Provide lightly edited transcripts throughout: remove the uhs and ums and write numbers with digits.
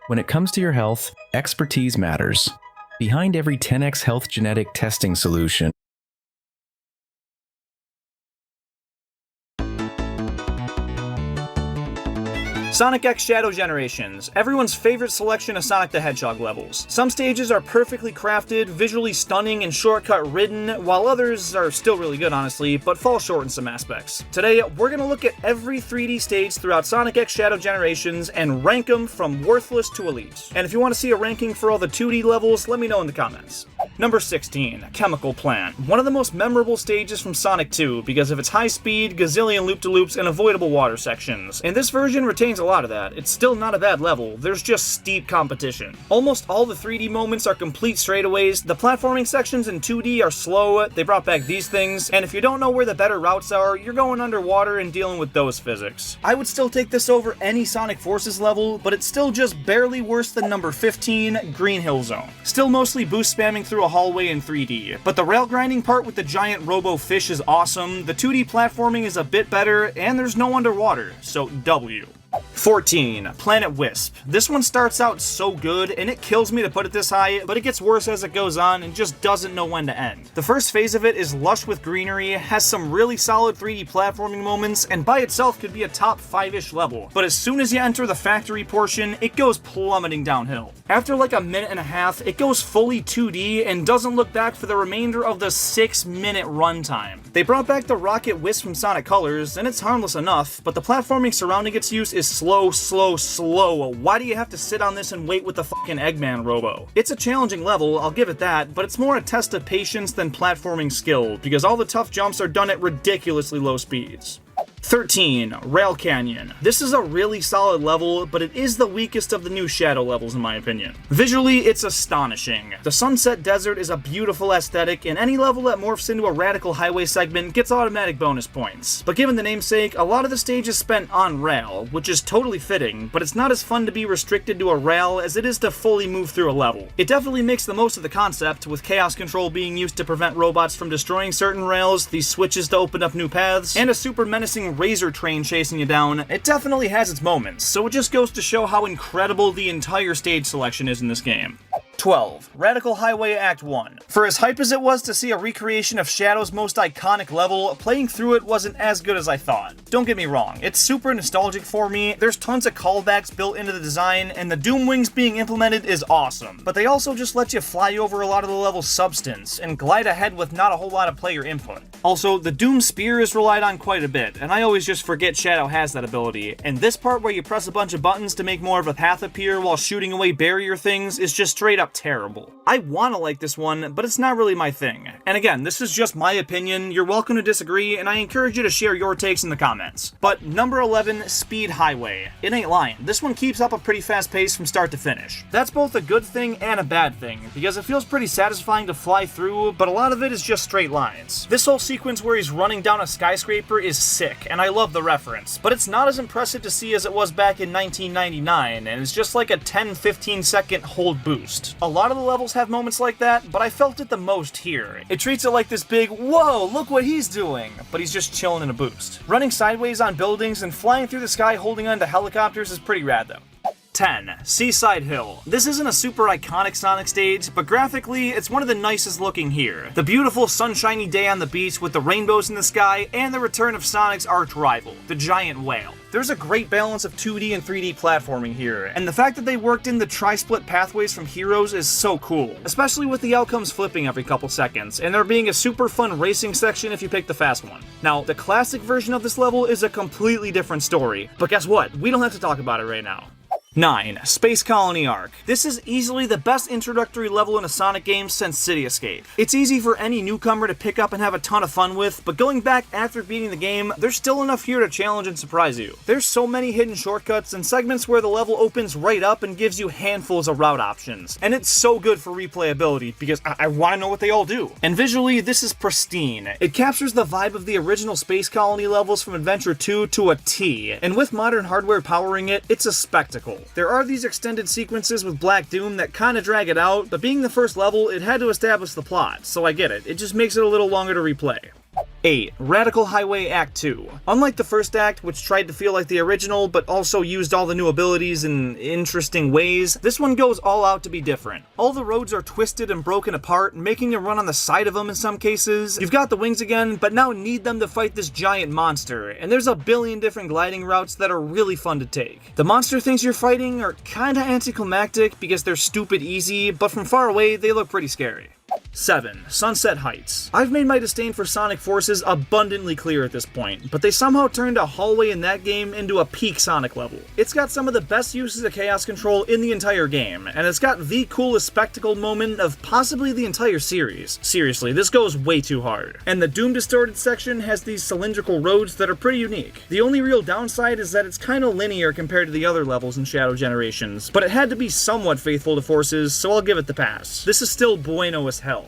When it comes to your health, expertise matters. Behind every 10x health genetic testing solution, Sonic X Shadow Generations, everyone's favorite selection of Sonic the Hedgehog levels. Some stages are perfectly crafted, visually stunning, and shortcut ridden, while others are still really good honestly, but fall short in some aspects. Today, we're going to look at every 3D stage throughout Sonic X Shadow Generations and rank them from worthless to elite. And if you want to see a ranking for all the 2D levels, let me know in the comments. Number 16, Chemical Plant. One of the most memorable stages from Sonic 2 because of its high speed, gazillion loop-de-loops, and avoidable water sections. And this version retains a lot of that. It's still not a bad level, there's just steep competition. Almost all the 3D moments are complete straightaways, the platforming sections in 2D are slow, they brought back these things, and if you don't know where the better routes are, you're going underwater and dealing with those physics. I would still take this over any Sonic Forces level, but it's still just barely worse than number 15, Green Hill Zone. Still mostly boost spamming through a hallway in 3D, but the rail grinding part with the giant robo fish is awesome, the 2D platforming is a bit better, and there's no underwater, so W. 14, Planet Wisp. This one starts out so good, and it kills me to put it this high, but it gets worse as it goes on and just doesn't know when to end. The first phase of it is lush with greenery, has some really solid 3D platforming moments, and by itself could be a top 5-ish level, but as soon as you enter the factory portion, it goes plummeting downhill. After like a minute and a half, it goes fully 2D and doesn't look back for the remainder of the 6-minute runtime. They brought back the Rocket Wisp from Sonic Colors, and it's harmless enough, but the platforming surrounding its use is slow. Why do you have to sit on this and wait with the fucking Eggman robo? It's a challenging level, I'll give it that, but it's more a test of patience than platforming skill, because all the tough jumps are done at ridiculously low speeds. 13, Rail Canyon. This is a really solid level, but it is the weakest of the new Shadow levels in my opinion. Visually, it's astonishing. The Sunset Desert is a beautiful aesthetic, and any level that morphs into a radical highway segment gets automatic bonus points. But given the namesake, a lot of the stage is spent on rail, which is totally fitting, but it's not as fun to be restricted to a rail as it is to fully move through a level. It definitely makes the most of the concept, with chaos control being used to prevent robots from destroying certain rails, these switches to open up new paths, and a super menacing razor train chasing you down. It definitely has its moments, so it just goes to show how incredible the entire stage selection is in this game. 12, Radical Highway Act 1. For as hype as it was to see a recreation of Shadow's most iconic level, playing through it wasn't as good as I thought. Don't get me wrong, it's super nostalgic for me, there's tons of callbacks built into the design, and the Doom Wings being implemented is awesome. But they also just let you fly over a lot of the level's substance, and glide ahead with not a whole lot of player input. Also, the Doom Spear is relied on quite a bit, and I always just forget Shadow has that ability, and this part where you press a bunch of buttons to make more of a path appear while shooting away barrier things is just straight up terrible. I wanna like this one, but it's not really my thing. And again, this is just my opinion, you're welcome to disagree, and I encourage you to share your takes in the comments. But number 11, Speed Highway. It ain't lying, this one keeps up a pretty fast pace from start to finish. That's both a good thing and a bad thing, because it feels pretty satisfying to fly through, but a lot of it is just straight lines. This whole sequence where he's running down a skyscraper is sick, and I love the reference, but it's not as impressive to see as it was back in 1999, and it's just like a 10-15 second hold boost. A lot of the levels have moments like that, but I felt it the most here. It treats it like this big, whoa, look what he's doing, but he's just chilling in a boost. Running sideways on buildings and flying through the sky holding onto helicopters is pretty rad though. 10, Seaside Hill. This isn't a super iconic Sonic stage, but graphically, it's one of the nicest looking here. The beautiful sunshiny day on the beach with the rainbows in the sky, and the return of Sonic's arch rival, the giant whale. There's a great balance of 2D and 3D platforming here, and the fact that they worked in the tri-split pathways from Heroes is so cool, especially with the outcomes flipping every couple seconds, and there being a super fun racing section if you pick the fast one. Now, the classic version of this level is a completely different story, but guess what? We don't have to talk about it right now. 9, Space Colony Arc. This is easily the best introductory level in a Sonic game since City Escape. It's easy for any newcomer to pick up and have a ton of fun with, but going back after beating the game, there's still enough here to challenge and surprise you. There's so many hidden shortcuts and segments where the level opens right up and gives you handfuls of route options. And it's so good for replayability, because I want to know what they all do. And visually, this is pristine. It captures the vibe of the original Space Colony levels from Adventure 2 to a T, and with modern hardware powering it, it's a spectacle. There are these extended sequences with Black Doom that kinda drag it out, but being the first level, it had to establish the plot, so I get it. It just makes it a little longer to replay. 8. Radical Highway Act 2. Unlike the first act, which tried to feel like the original, but also used all the new abilities in interesting ways, this one goes all out to be different. All the roads are twisted and broken apart, making you run on the side of them in some cases. You've got the wings again, but now need them to fight this giant monster, and there's a billion different gliding routes that are really fun to take. The monster things you're fighting are kinda anticlimactic because they're stupid easy, but from far away, they look pretty scary. 7. Sunset Heights. I've made my disdain for Sonic Forces abundantly clear at this point, but they somehow turned a hallway in that game into a peak Sonic level. It's got some of the best uses of chaos control in the entire game, and it's got the coolest spectacle moment of possibly the entire series. Seriously, this goes way too hard. And the Doom Distorted section has these cylindrical roads that are pretty unique. The only real downside is that it's kinda linear compared to the other levels in Shadow Generations, but it had to be somewhat faithful to Forces, so I'll give it the pass. This is still bueno as hell.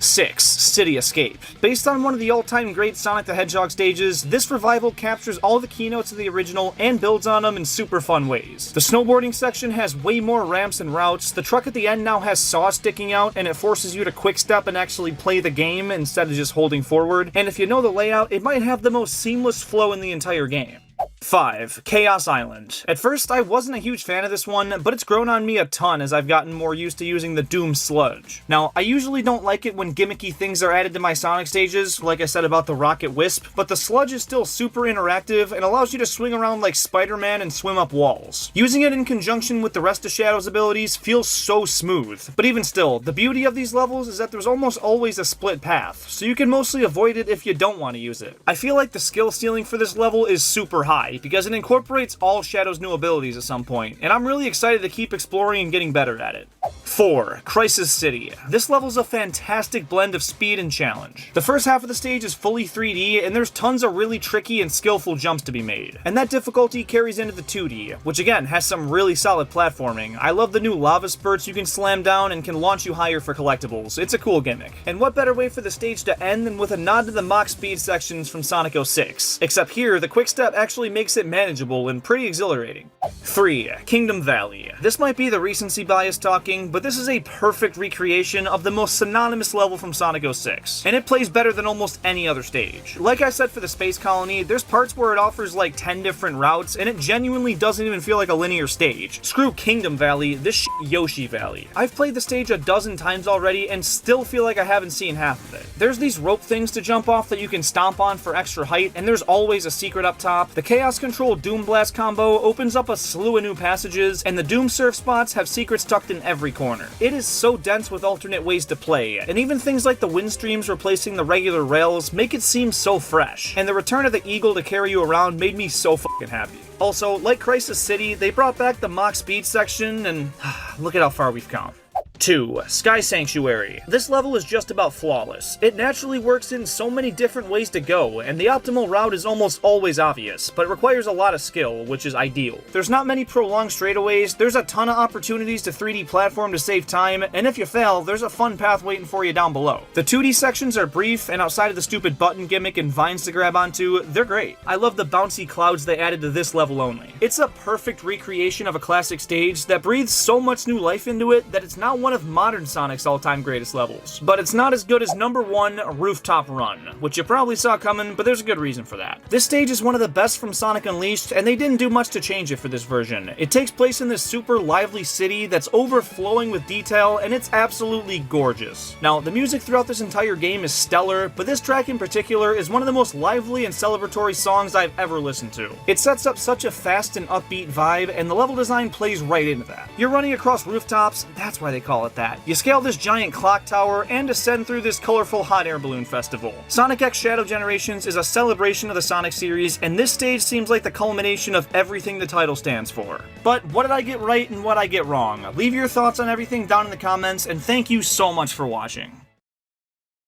6. City Escape. Based on one of the all-time great Sonic the Hedgehog stages, this revival captures all the keynotes of the original and builds on them in super fun ways. The snowboarding section has way more ramps and routes, the truck at the end now has saws sticking out, and it forces you to quick step and actually play the game instead of just holding forward, and if you know the layout, it might have the most seamless flow in the entire game. 5. Chaos Island. At first, I wasn't a huge fan of this one, but it's grown on me a ton as I've gotten more used to using the Doom Sludge. Now, I usually don't like it when gimmicky things are added to my Sonic stages, like I said about the Rocket Wisp, but the Sludge is still super interactive and allows you to swing around like Spider-Man and swim up walls. Using it in conjunction with the rest of Shadow's abilities feels so smooth, but even still, the beauty of these levels is that there's almost always a split path, so you can mostly avoid it if you don't want to use it. I feel like the skill ceiling for this level is super high, because it incorporates all Shadow's new abilities at some point, and I'm really excited to keep exploring and getting better at it. 4. Crisis City. This level's a fantastic blend of speed and challenge. The first half of the stage is fully 3D, and there's tons of really tricky and skillful jumps to be made. And that difficulty carries into the 2D, which again has some really solid platforming. I love the new lava spurts you can slam down and can launch you higher for collectibles. It's a cool gimmick. And what better way for the stage to end than with a nod to the Mach speed sections from Sonic 06. Except here, the quick step actually makes it manageable and pretty exhilarating. 3. Kingdom Valley. This might be the recency bias talking, but this is a perfect recreation of the most synonymous level from Sonic 06, and it plays better than almost any other stage. Like I said for the Space Colony, there's parts where it offers like 10 different routes, and it genuinely doesn't even feel like a linear stage. Screw Kingdom Valley, this shit Yoshi Valley. I've played the stage a dozen times already and still feel like I haven't seen half of it. There's these rope things to jump off that you can stomp on for extra height, and there's always a secret up top. The Chaos Control Doom Blast combo opens up a slew of new passages, and the Doom Surf spots have secrets tucked in every corner. It is so dense with alternate ways to play, and even things like the wind streams replacing the regular rails make it seem so fresh. And the return of the Eagle to carry you around made me so fucking happy. Also, like Crisis City, they brought back the Mach speed section, and look at how far we've come. 2. Sky Sanctuary. This level is just about flawless. It naturally works in so many different ways to go, and the optimal route is almost always obvious, but it requires a lot of skill, which is ideal. There's not many prolonged straightaways, there's a ton of opportunities to 3D platform to save time, and if you fail, there's a fun path waiting for you down below. The 2D sections are brief, and outside of the stupid button gimmick and vines to grab onto, they're great. I love the bouncy clouds they added to this level only. It's a perfect recreation of a classic stage that breathes so much new life into it that it's now one of modern Sonic's all-time greatest levels. But it's not as good as number 1, Rooftop Run, which you probably saw coming, but there's a good reason for that. This stage is one of the best from Sonic Unleashed, and they didn't do much to change it for this version. It takes place in this super lively city that's overflowing with detail, and it's absolutely gorgeous. Now, the music throughout this entire game is stellar, but this track in particular is one of the most lively and celebratory songs I've ever listened to. It sets up such a fast and upbeat vibe, and the level design plays right into that. You're running across rooftops, that's why they call it that. You scale this giant clock tower and ascend through this colorful hot air balloon festival. Sonic X Shadow Generations is a celebration of the Sonic series, and this stage seems like the culmination of everything the title stands for. But what did I get right and what I get wrong? Leave your thoughts on everything down in the comments, and thank you so much for watching.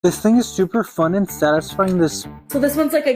This thing is super fun and satisfying. So this one's like a